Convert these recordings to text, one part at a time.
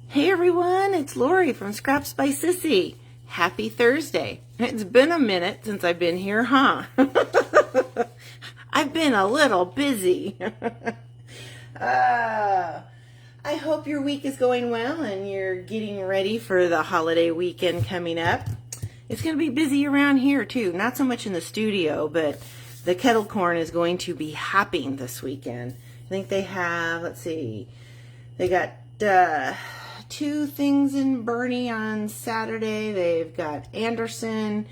Hey everyone, it's Lori from Scraps by Sissy. Happy Thursday. It's been a minute since I've been here, huh? I've been a little busy. I hope your week is going well and you're getting ready for the holiday weekend coming up. It's going to be busy around here too, not so much in the studio, but the kettle corn is going to be hopping this weekend. I think they have, let's see, they got two things in Bernie on Saturday. They've got Anderson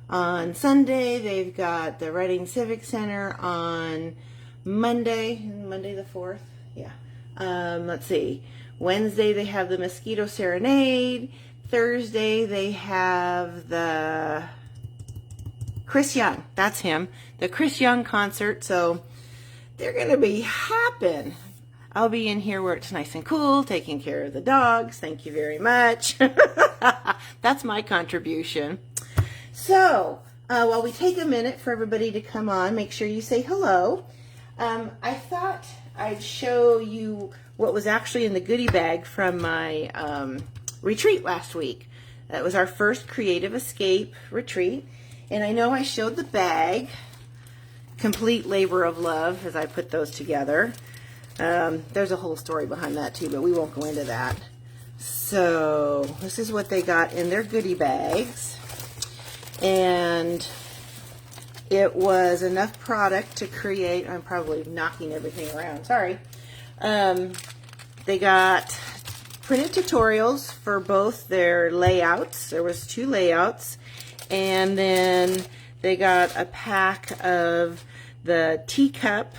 on Sunday. They've got the Reading Civic Center on Monday the 4th. Yeah. Let's see. Wednesday they have the Mosquito Serenade. Thursday they have the Chris Young. That's him. The Chris Young concert. So they're going to be hopping. I'll be in here where it's nice and cool, taking care of the dogs. Thank you very much. That's my contribution. So, while we take a minute for everybody to come on, make sure you say hello. I thought I'd show you what was actually in the goodie bag from my retreat last week. That was our first Creative Escape retreat. And I know I showed the bag, complete labor of love, as I put those together. There's a whole story behind that too, but we won't go into that. So this is what they got in their goodie bags, and it was enough product to create. I'm probably knocking everything around, sorry. They got printed tutorials for both their layouts. There was 2 layouts, and then they got a pack of the teacup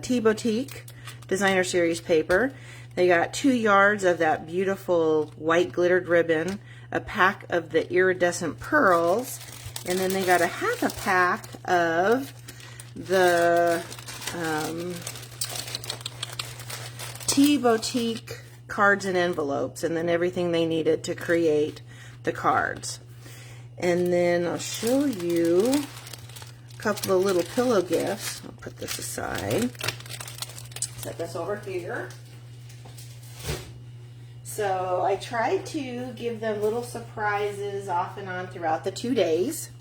Tea Boutique Designer Series paper. They got 2 yards of that beautiful white glittered ribbon, a pack of the iridescent pearls, and then they got a half a pack of the Tea Boutique cards and envelopes, and then everything they needed to create the cards. And then I'll show you a couple of little pillow gifts. I'll put this aside. Set this over here. So I tried to give them little surprises off and on throughout the 2 days.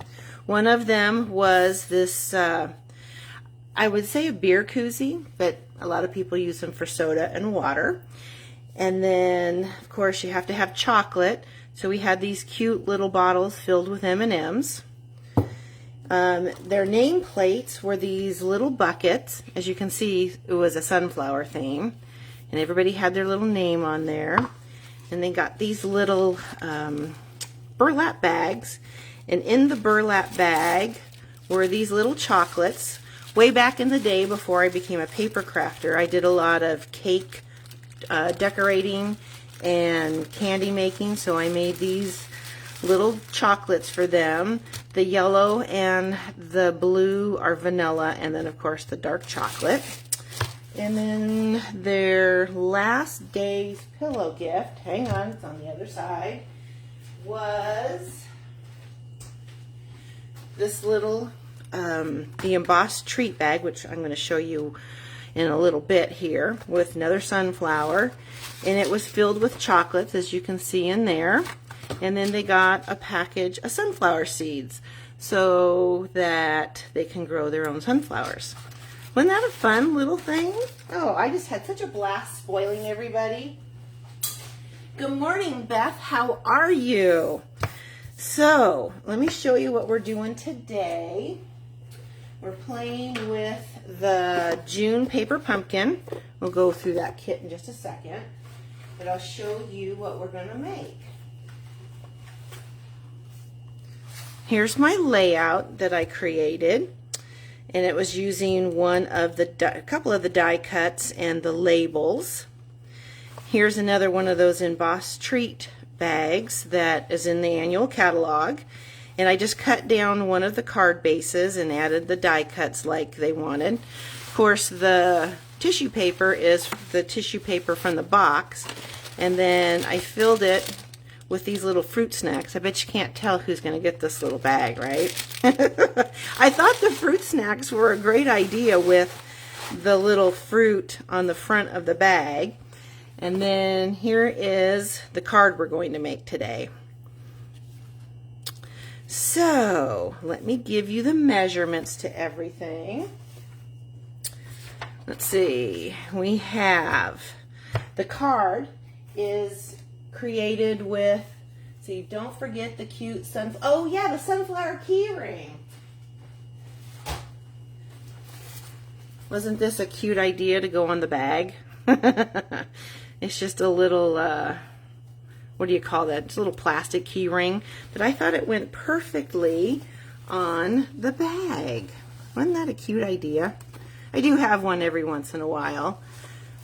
One of them was this, I would say a beer koozie, but a lot of people use them for soda and water. And then, of course, you have to have chocolate. So we had these cute little bottles filled with M&Ms. Their name plates were these little buckets. As you can see, it was a sunflower theme, and everybody had their little name on there. And they got these little burlap bags, and in the burlap bag were these little chocolates. Way back in the day, before I became a paper crafter, I did a lot of cake decorating and candy making, so I made these little chocolates for them. The yellow and the blue are vanilla, and then of course the dark chocolate. And then their last day's pillow gift, hang on, it's on the other side, was this little the embossed treat bag, which I'm going to show you in a little bit here, with another sunflower, and it was filled with chocolates, as you can see in there. And then they got a package of sunflower seeds so that they can grow their own sunflowers. Wasn't that a fun little thing? Oh, I just had such a blast spoiling everybody. Good morning, Beth. How are you? So, let me show you what we're doing today. We're playing with the June paper pumpkin. We'll go through that kit in just a second, but I'll show you what we're going to make. Here's my layout that I created, and it was using a couple of the die cuts and the labels. Here's another one of those embossed treat bags that is in the annual catalog, and I just cut down one of the card bases and added the die cuts like they wanted. Of course, the tissue paper is the tissue paper from the box, and then I filled it with these little fruit snacks. I bet you can't tell who's going to get this little bag, right? I thought the fruit snacks were a great idea with the little fruit on the front of the bag. And then here is the card we're going to make today. So let me give you the measurements to everything. Let's see, we have, the card is created with, see, don't forget the cute oh yeah, the sunflower key ring. Wasn't this a cute idea to go on the bag? It's just a little, what do you call that? It's a little plastic key ring, but I thought it went perfectly on the bag. Wasn't that a cute idea? I do have one every once in a while,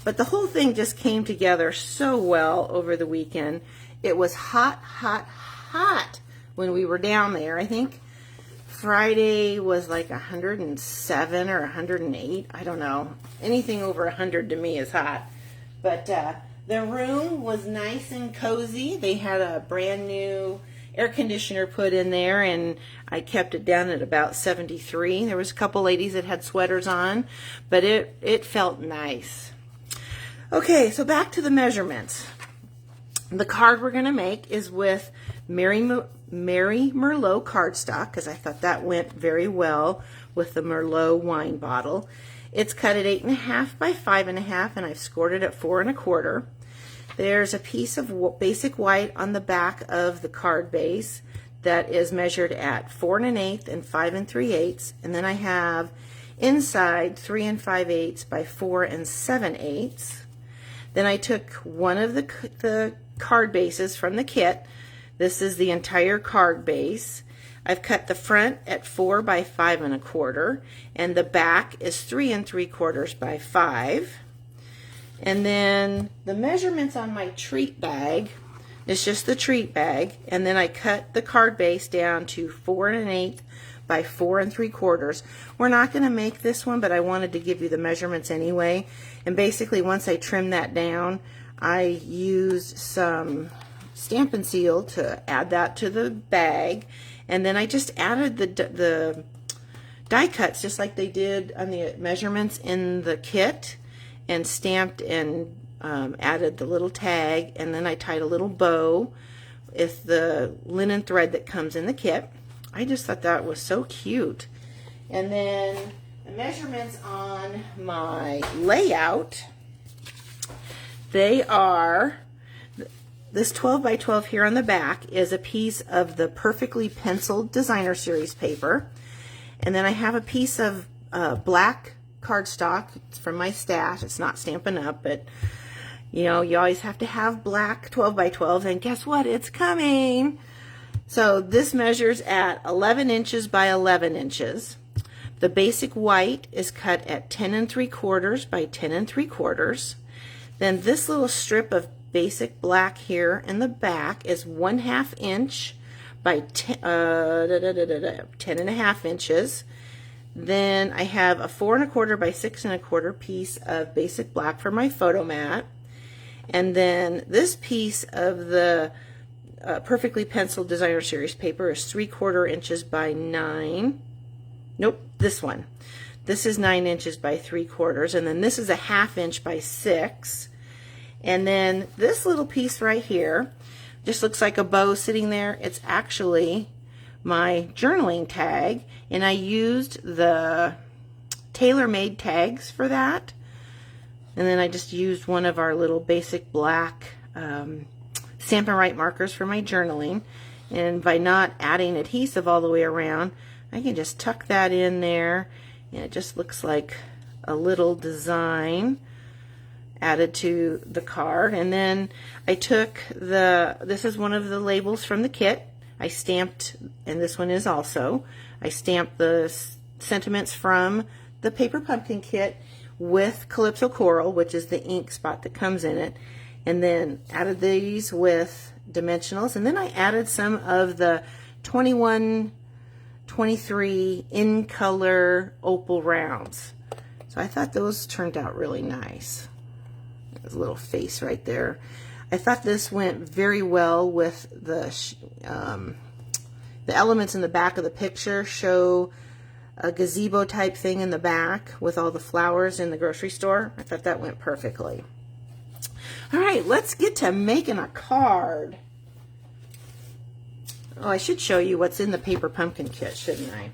but the whole thing just came together so well over the weekend. It was hot, hot, hot when we were down there. I think Friday was like 107 or 108. I don't know. Anything over 100 to me is hot. But the room was nice and cozy. They had a brand new air conditioner put in there, and I kept it down at about 73. There was a couple ladies that had sweaters on, but it felt nice. Okay, so back to the measurements. The card we're going to make is with Mary Merlot cardstock, because I thought that went very well with the Merlot wine bottle. It's cut at 8.5 by 5.5, and I've scored it at 4 1/4. There's a piece of basic white on the back of the card base that is measured at 4 1/8 and 5 3/8, and then I have inside 3 5/8 by 4 7/8. Then I took one of the card bases from the kit. This is the entire card base. I've cut the front at 4 by 5 1/4, and the back is 3 3/4 by 5. And then the measurements on my treat bag is just the treat bag, and then I cut the card base down to 4 1/8 by 4 3/4. We're not going to make this one, but I wanted to give you the measurements anyway. And basically, once I trimmed that down, I used some Stampin' Seal to add that to the bag, and then I just added the die cuts just like they did on the measurements in the kit, and stamped and added the little tag, and then I tied a little bow with the linen thread that comes in the kit. I just thought that was so cute. And then the measurements on my layout, they are, this 12 by 12 here on the back is a piece of the Perfectly Penciled Designer Series paper, and then I have a piece of black cardstock. It's from my stash. It's not Stampin' Up, but you know, you always have to have black 12 by 12, and guess what? It's coming. So this measures at 11 inches by 11 inches. The basic white is cut at 10 3/4 by 10 3/4. Then this little strip of basic black here in the back is 1/2 inch by 10 1/2 inches. Then I have a 4 1/4 by 6 1/4 piece of basic black for my photo mat. And then this piece of the Perfectly Penciled Designer Series paper is 3/4 inches by 9. Nope, this one. This is 9 inches by 3/4, and then this is a 1/2 inch by 6. And then this little piece right here just looks like a bow sitting there. It's actually my journaling tag, and I used the tailor-made tags for that. And then I just used one of our little basic black Stampin' Right markers for my journaling. And by not adding adhesive all the way around, I can just tuck that in there, and it just looks like a little design added to the card. And then I took this is one of the labels from the kit. I stamped, and this one is also, I stamped the sentiments from the Paper Pumpkin kit with Calypso Coral, which is the ink spot that comes in it, and then added these with dimensionals, and then I added some of the 21, 23 in color opal rounds. So I thought those turned out really nice. There's a little face right there. I thought this went very well with the elements in the back of the picture. Show a gazebo type thing in the back with all the flowers in the grocery store. I thought that went perfectly. All right, let's get to making a card. Oh, I should show you what's in the paper pumpkin kit, shouldn't I?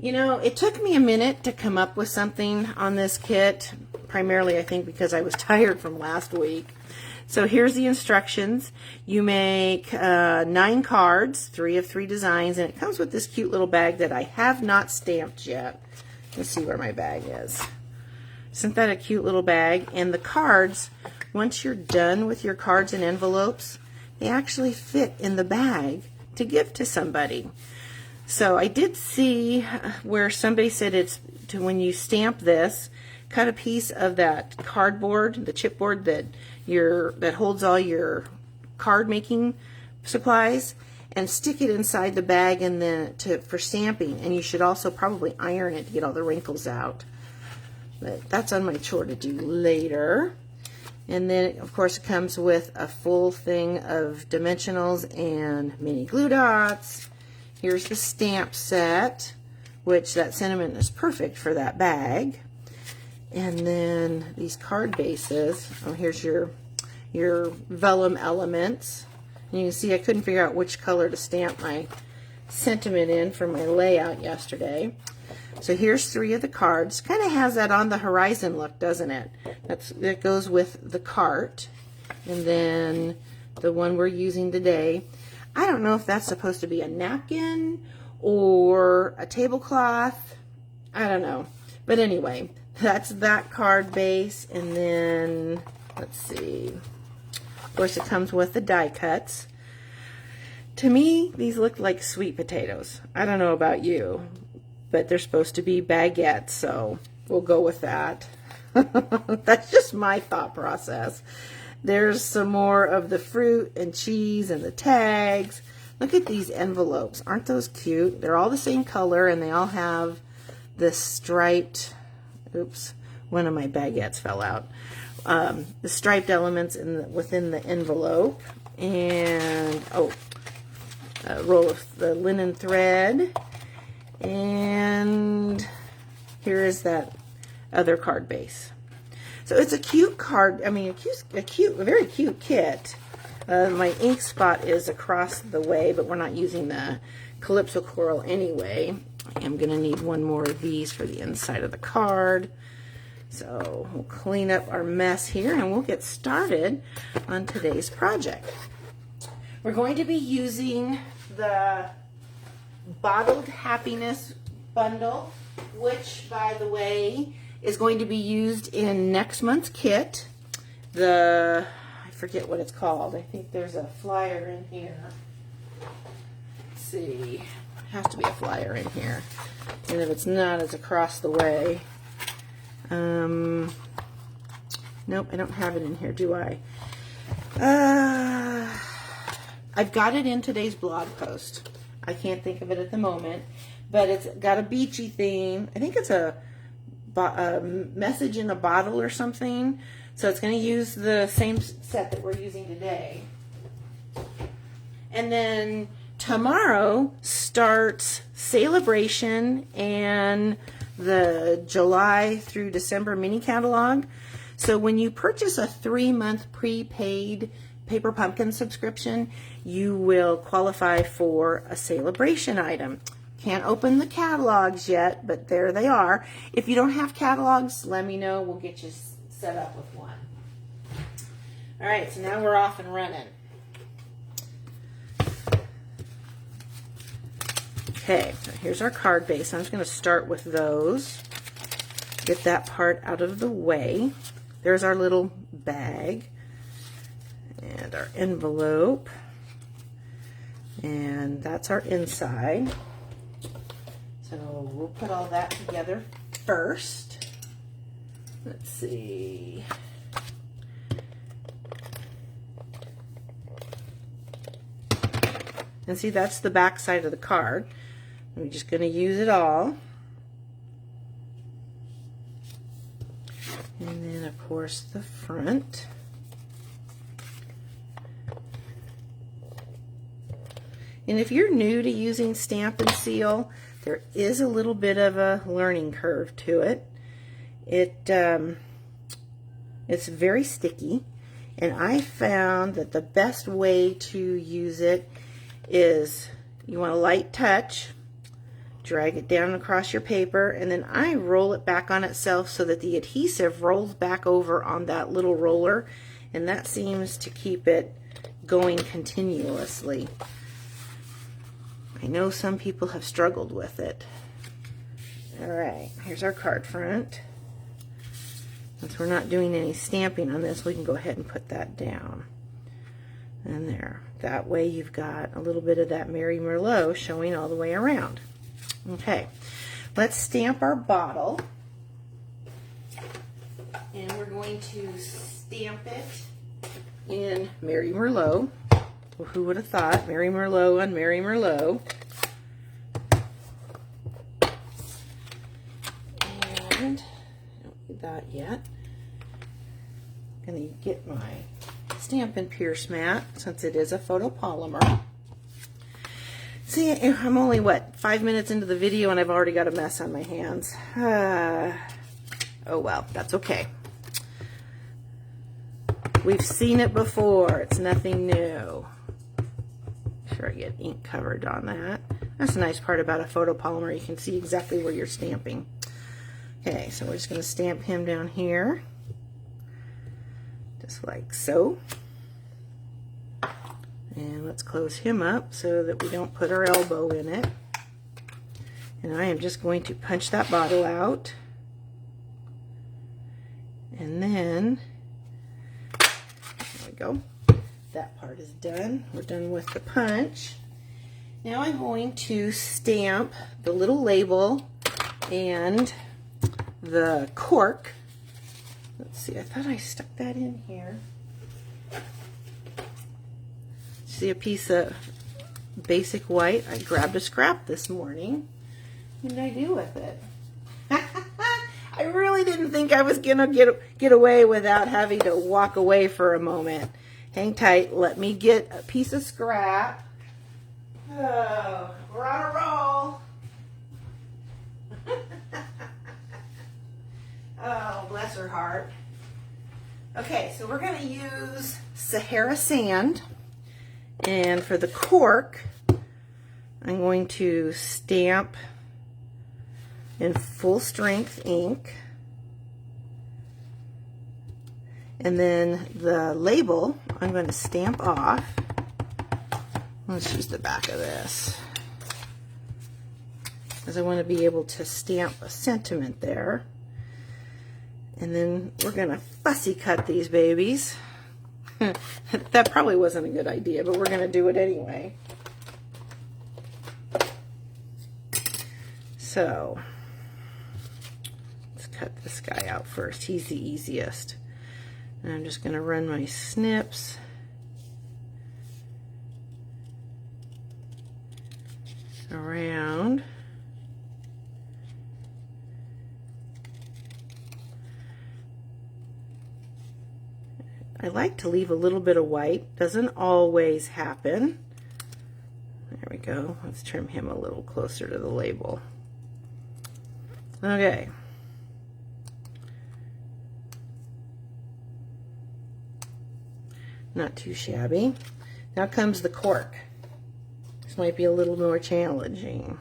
You know, it took me a minute to come up with something on this kit, primarily I think because I was tired from last week. So here's the instructions. You make 9 cards, 3 of 3 designs, and it comes with this cute little bag that I have not stamped yet. Let's see where my bag is. Isn't that a cute little bag? And the cards, once you're done with your cards and envelopes, they actually fit in the bag to give to somebody. So I did see where somebody said it's to, when you stamp this, cut a piece of that cardboard, the chipboard that holds all your card making supplies, and stick it inside the bag and then for stamping. And you should also probably iron it to get all the wrinkles out. But that's on my chore to do later. And then, of course, it comes with a full thing of dimensionals and mini glue dots. Here's the stamp set, which that sentiment is perfect for that bag. And then these card bases. Oh, here's your vellum elements. And you can see I couldn't figure out which color to stamp my sentiment in for my layout yesterday. So here's 3 of the cards. Kind of has that on the horizon look, doesn't it? That goes with the cart. And then the one we're using today. I don't know if that's supposed to be a napkin or a tablecloth. I don't know. But anyway, that's that card base. And then, let's see. Of course, it comes with the die cuts. To me, these look like sweet potatoes. I don't know about you, but they're supposed to be baguettes, so we'll go with that. That's just my thought process. There's some more of the fruit and cheese and the tags. Look at these envelopes. Aren't those cute? They're all the same color, and they all have this striped, oops, one of my baguettes fell out. The striped elements within the envelope. And, a roll of the linen thread. And here is that other card base. So it's a cute card, I mean a very cute kit. My ink spot is across the way, but we're not using the Calypso Coral anyway. I'm going to need one more of these for the inside of the card. So we'll clean up our mess here and we'll get started on today's project. We're going to be using the Bottled Happiness bundle, which, by the way, is going to be used in next month's kit. I forget what it's called. I think there's a flyer in here. Let's see. Has to be a flyer in here. And if it's not, it's across the way. Nope, I don't have it in here, do I? I've got it in today's blog post. I can't think of it at the moment, but it's got a beachy theme. I think it's a message in a bottle or something. So it's going to use the same set that we're using today. And then tomorrow starts Celebration and the July through December mini catalog. So when you purchase a 3-month prepaid Paper Pumpkin subscription, you will qualify for a Celebration item. Can't open the catalogs yet, but there they are. If you don't have catalogs, let me know. We'll get you set up with one. All right, so now we're off and running. Okay, so here's our card base. I'm just going to start with those. Get that part out of the way. There's our little bag and our envelope. And that's our inside. So we'll put all that together first. Let's see. And see, that's the back side of the card. We're just going to use it all. And then, of course, the front. And if you're new to using Stamp and Seal, there is a little bit of a learning curve to it. It's very sticky. And I found that the best way to use it is you want a light touch, drag it down across your paper, and then I roll it back on itself so that the adhesive rolls back over on that little roller, and that seems to keep it going continuously. I know some people have struggled with it. All right, here's our card front. Since we're not doing any stamping on this, we can go ahead and put that down. And there. That way you've got a little bit of that Mary Merlot showing all the way around. Okay, let's stamp our bottle. And we're going to stamp it in Mary Merlot. Well, who would have thought? Mary Merlot on Mary Merlot. And that yet. I'm going to get my Stampin' Pierce mat since it is a photopolymer. See, I'm only, what, 5 minutes into the video and I've already got a mess on my hands. Oh well, that's okay. We've seen it before. It's nothing new. Make sure I get ink covered on that. That's the nice part about a photopolymer. You can see exactly where you're stamping. Okay, so we're just going to stamp him down here. Just like so. And let's close him up so that we don't put our elbow in it. And I am just going to punch that bottle out. And then, there we go. That part is done. We're done with the punch. Now I'm going to stamp the little label and the cork. Let's see, I thought I stuck that in here. See a piece of basic white? I grabbed a scrap this morning. What did I do with it? I really didn't think I was gonna get away without having to walk away for a moment. Hang tight, let me get a piece of scrap. Oh, we're on a roll. Oh, bless her heart. Okay, so we're going to use Sahara sand, and for the cork, I'm going to stamp in full strength ink, and then the label I'm going to stamp off. Let's use the back of this, because I want to be able to stamp a sentiment there. And then we're going to fussy cut these babies. That probably wasn't a good idea, but we're going to do it anyway. So, let's cut this guy out first. He's the easiest. And I'm just going to run my snips around. I like to leave a little bit of white. Doesn't always happen. There we go. Let's trim him a little closer to the label. Okay. Not too shabby. Now comes the cork. This might be a little more challenging.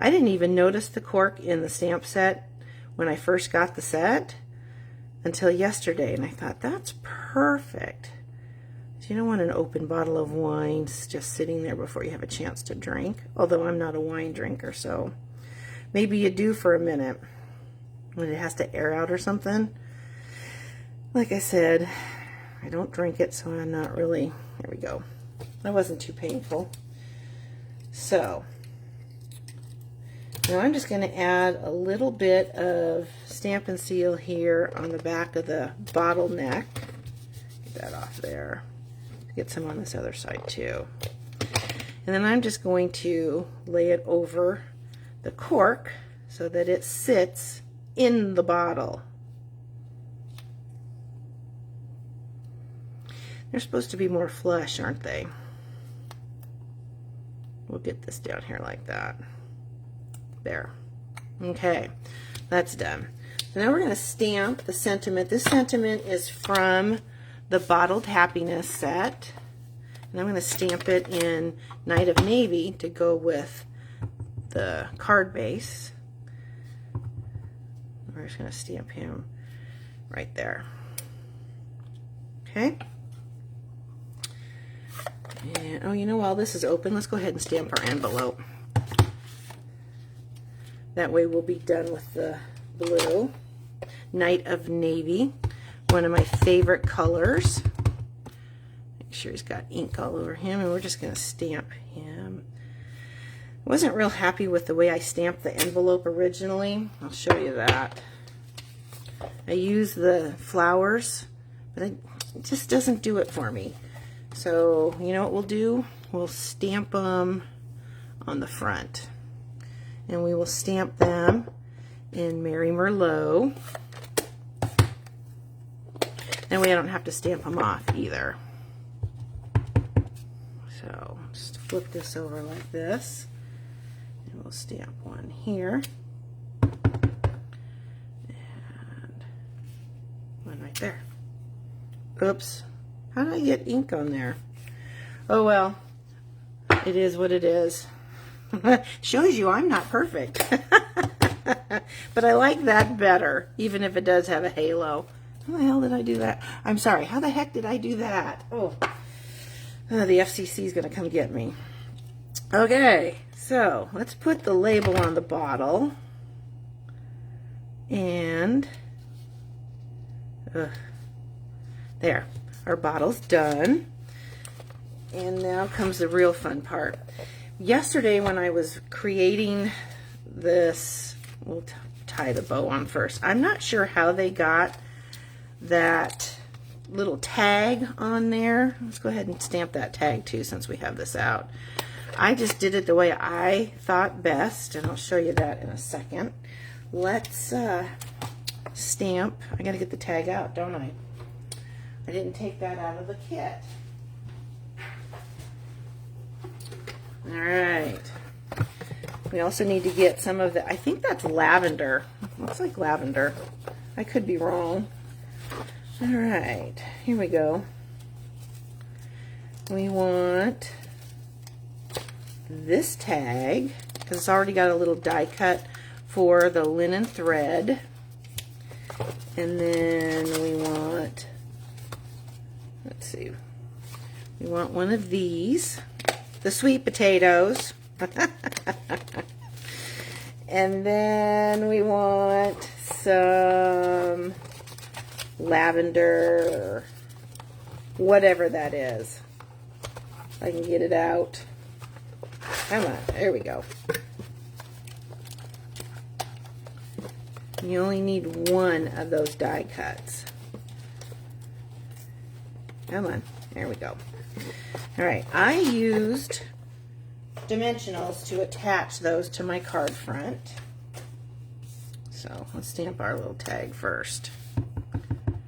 I didn't even notice the cork in the stamp set when I first got the set until yesterday, and I thought, that's perfect. So you don't want an open bottle of wine just sitting there before you have a chance to drink, although I'm not a wine drinker, so maybe you do for a minute when it has to air out or something. Like I said, I don't drink it, so I'm not really, there we go. That wasn't too painful. So now I'm just going to add a little bit of Stampin' Seal here on the back of the bottleneck. Get that off there. Get some on this other side too. And then I'm just going to lay it over the cork so that it sits in the bottle. They're supposed to be more flush, aren't they? We'll get this down here like that. There. Okay, that's done. So now we're going to stamp the sentiment. This sentiment is from the Bottled Happiness set. And I'm going to stamp it in Night of Navy to go with the card base. We're just going to stamp him right there. Okay. And, oh, you know, while this is open, let's go ahead and stamp our envelope. That way we'll be done with the blue. Night of Navy, one of my favorite colors. Make sure he's got ink all over him, and we're just going to stamp him. Wasn't real happy with the way I stamped the envelope originally. I'll show you that. I use the flowers, but it just doesn't do it for me. So, you know what we'll do? We'll stamp them on the front. And we will stamp them in Mary Merlot. That way I don't have to stamp them off either. So, just flip this over like this. And we'll stamp one here. And one right there. Oops. How did I get ink on there? Oh well. It is what it is. Shows you I'm not perfect. But I like that better, even if it does have a halo. How the hell did I do that? I'm sorry, how the heck did I do that? Oh, the FCC is going to come get me. Okay, so let's put the label on the bottle. And there, our bottle's done. And now comes the real fun part. Yesterday when I was creating this, we'll tie the bow on first. I'm not sure how they got that little tag on there. Let's go ahead and stamp that tag too since we have this out. I just did it the way I thought best, and I'll show you that in a second. Let's stamp. I gotta get the tag out, don't I? I didn't take that out of the kit. All right. We also need to get some of the, I think that's lavender. Looks like lavender. I could be wrong. All right, here we go. We want this tag, because it's already got a little die cut for the linen thread. And then we want, let's see, we want one of these, the sweet potatoes. And then we want some lavender, whatever that is. I can get it out. Come on, there we go. You only need one of those die cuts. Come on, there we go. All right, I used dimensionals to attach those to my card front. So let's stamp our little tag first. And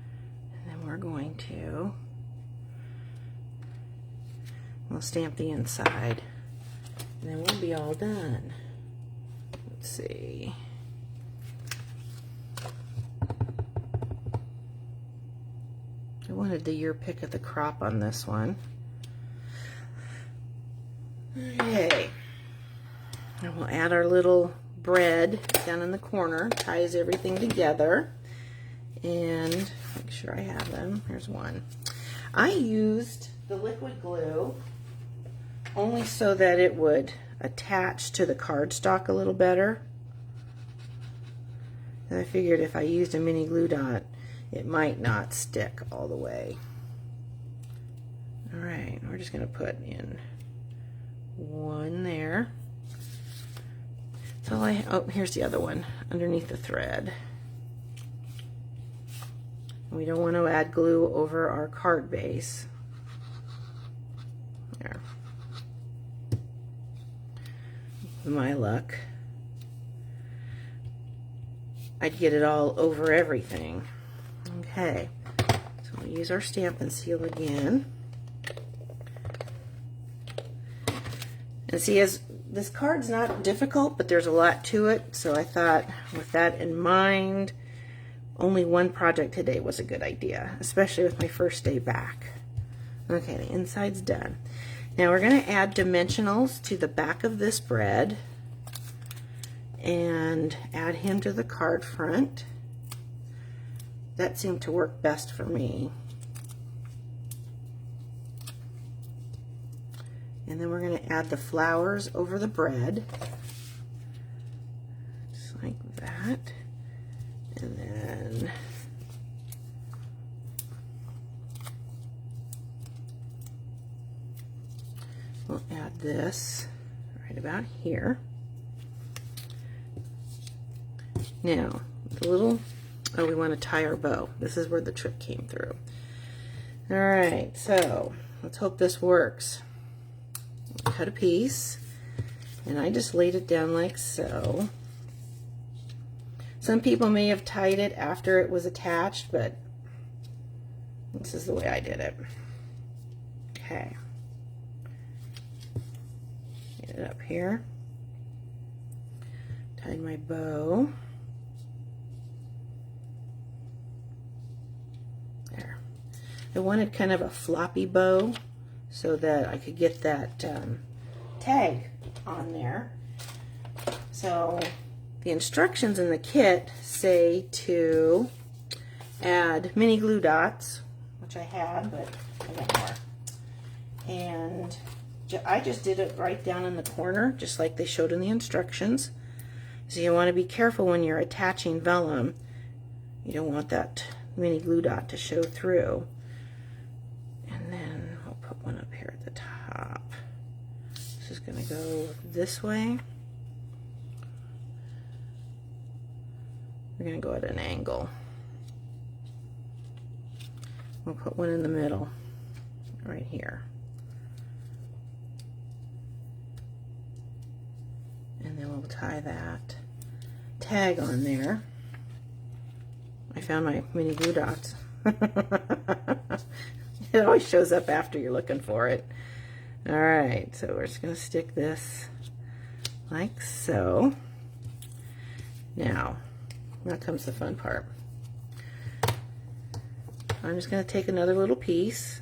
then we're going to, we'll stamp the inside. And then we'll be all done. Let's see. I wanted the year pick of the crop on this one. Okay, and we'll add our little bread down in the corner, ties everything together, and make sure I have them. Here's one. I used the liquid glue only so that it would attach to the cardstock a little better. And I figured if I used a mini glue dot, it might not stick all the way. All right, we're just going to put in one there. So oh, here's the other one underneath the thread. We don't want to add glue over our card base. There. With my luck, I'd get it all over everything. Okay, so we'll use our Stampin' Seal again. And see, as this card's not difficult, but there's a lot to it, so I thought with that in mind, only one project today was a good idea, especially with my first day back. Okay, the inside's done. Now we're going to add dimensionals to the back of this bread and add him to the card front. That seemed to work best for me. And then we're going to add the flowers over the bread, just like that. And then we'll add this right about here. Now, the little, oh, we want to tie our bow. This is where the trick came through. All right, so let's hope this works. Cut a piece, and I just laid it down like so. Some people may have tied it after it was attached, but this is the way I did it. Okay. Get it up here. Tied my bow. There. I wanted kind of a floppy bow so that I could get that tag on there. So the instructions in the kit say to add mini glue dots, which I had, but I got more. And I just did it right down in the corner, just like they showed in the instructions. So you want to be careful when you're attaching vellum. You don't want that mini glue dot to show through. And then I'll put one up here at the top. This is going to go this way. We're going to go at an angle. We'll put one in the middle, right here. And then we'll tie that tag on there. I found my mini glue dots. It always shows up after you're looking for it. All right, so we're just going to stick this like so. Now comes the fun part. I'm just going to take another little piece.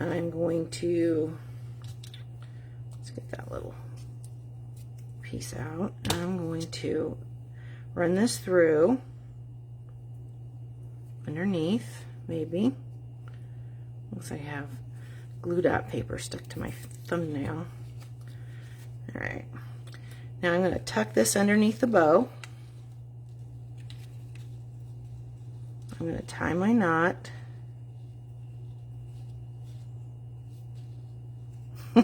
I'm going to, let's get that little piece out. I'm going to run this through underneath, maybe. Looks like I have glue dot paper stuck to my thumbnail. All right. Now I'm going to tuck this underneath the bow. I'm going to tie my knot. I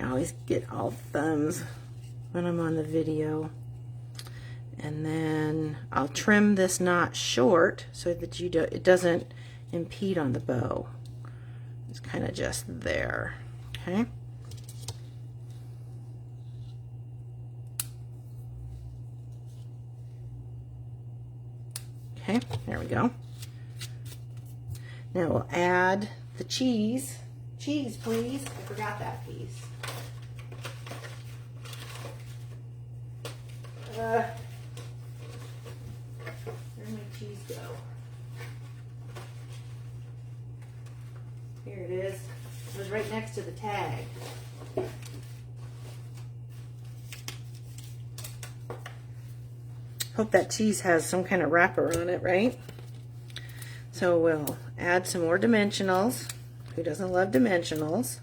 always get all thumbs when I'm on the video. And then I'll trim this knot short so that it doesn't impede on the bow. It's kind of just there. Okay. Okay, there we go. Now we'll add the cheese. Cheese, please. I forgot that piece. Where'd my cheese go? Here it is. It was right next to the tag. Hope that cheese has some kind of wrapper on it, right? So we'll add some more dimensionals. Who doesn't love dimensionals?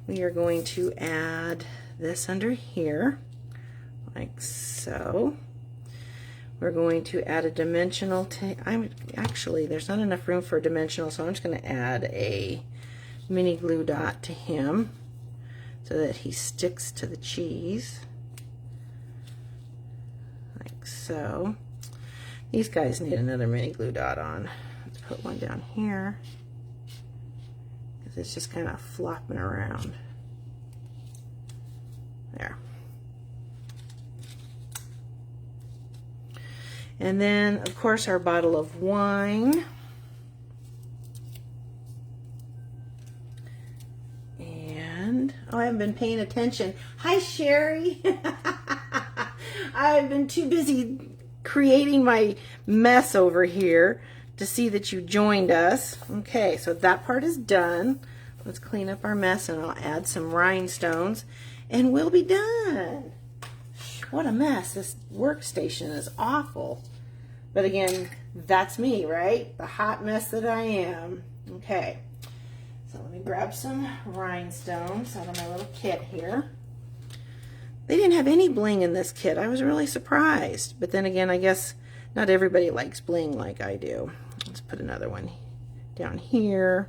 We are going to add this under here, like so. We're going to add a dimensional. Actually, there's not enough room for a dimensional, so I'm just going to add a mini glue dot to him so that he sticks to the cheese. Like so. These guys need another mini glue dot on. Let's put one down here because it's just kind of flopping around. There. And then, of course, our bottle of wine. And, oh, I haven't been paying attention. Hi, Sherry. I've been too busy creating my mess over here to see that you joined us. Okay, so that part is done. Let's clean up our mess and I'll add some rhinestones and we'll be done. What a mess. This workstation is awful. But again, that's me, right? The hot mess that I am. Okay, so let me grab some rhinestones out of my little kit here. They didn't have any bling in this kit. I was really surprised. But then again, I guess not everybody likes bling like I do. Let's put another one down here.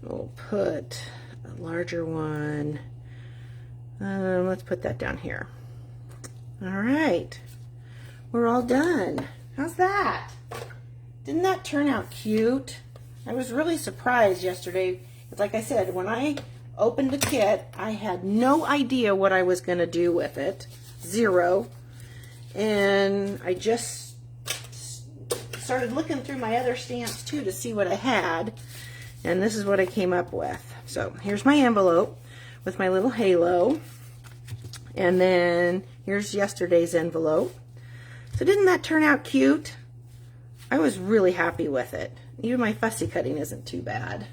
We'll put a larger one. Let's put that down here. All right. We're all done. How's that? Didn't that turn out cute? I was really surprised yesterday. Like I said, when I opened the kit, I had no idea what I was going to do with it. Zero. And I just started looking through my other stamps too to see what I had. And this is what I came up with. So here's my envelope with my little halo. And then here's yesterday's envelope. So didn't that turn out cute? I was really happy with it. Even my fussy cutting isn't too bad.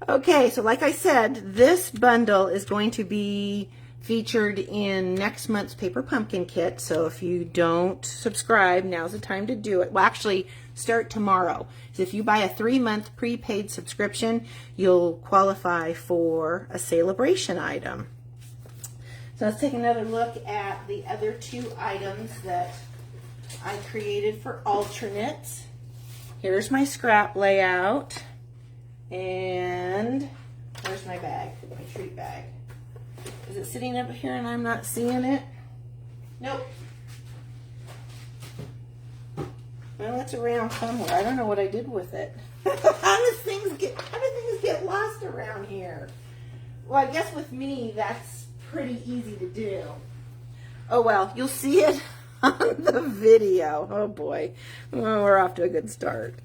Okay, so like I said, this bundle is going to be featured in next month's Paper Pumpkin Kit. So if you don't subscribe, now's the time to do it. Well, actually, start tomorrow. So if you buy a 3-month prepaid subscription, you'll qualify for a celebration item. So let's take another look at the other 2 items that I created for alternates. Here's my scrap layout. And where's my bag? My treat bag. Is it sitting up here and I'm not seeing it? Nope. Well, it's around somewhere. I don't know what I did with it. How do things get lost around here? Well, I guess with me, that's pretty easy to do. Oh well, you'll see it on the video. Oh boy, well, we're off to a good start.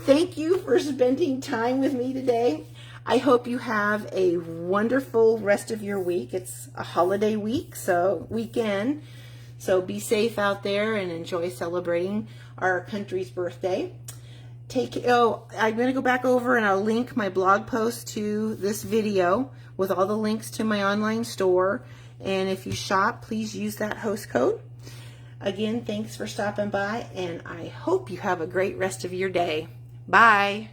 Thank you for spending time with me today. I hope you have a wonderful rest of your week. It's a holiday week, weekend. So be safe out there and enjoy celebrating our country's birthday. I'm going to go back over and I'll link my blog post to this video with all the links to my online store. And if you shop, please use that host code. Again, thanks for stopping by, and I hope you have a great rest of your day. Bye.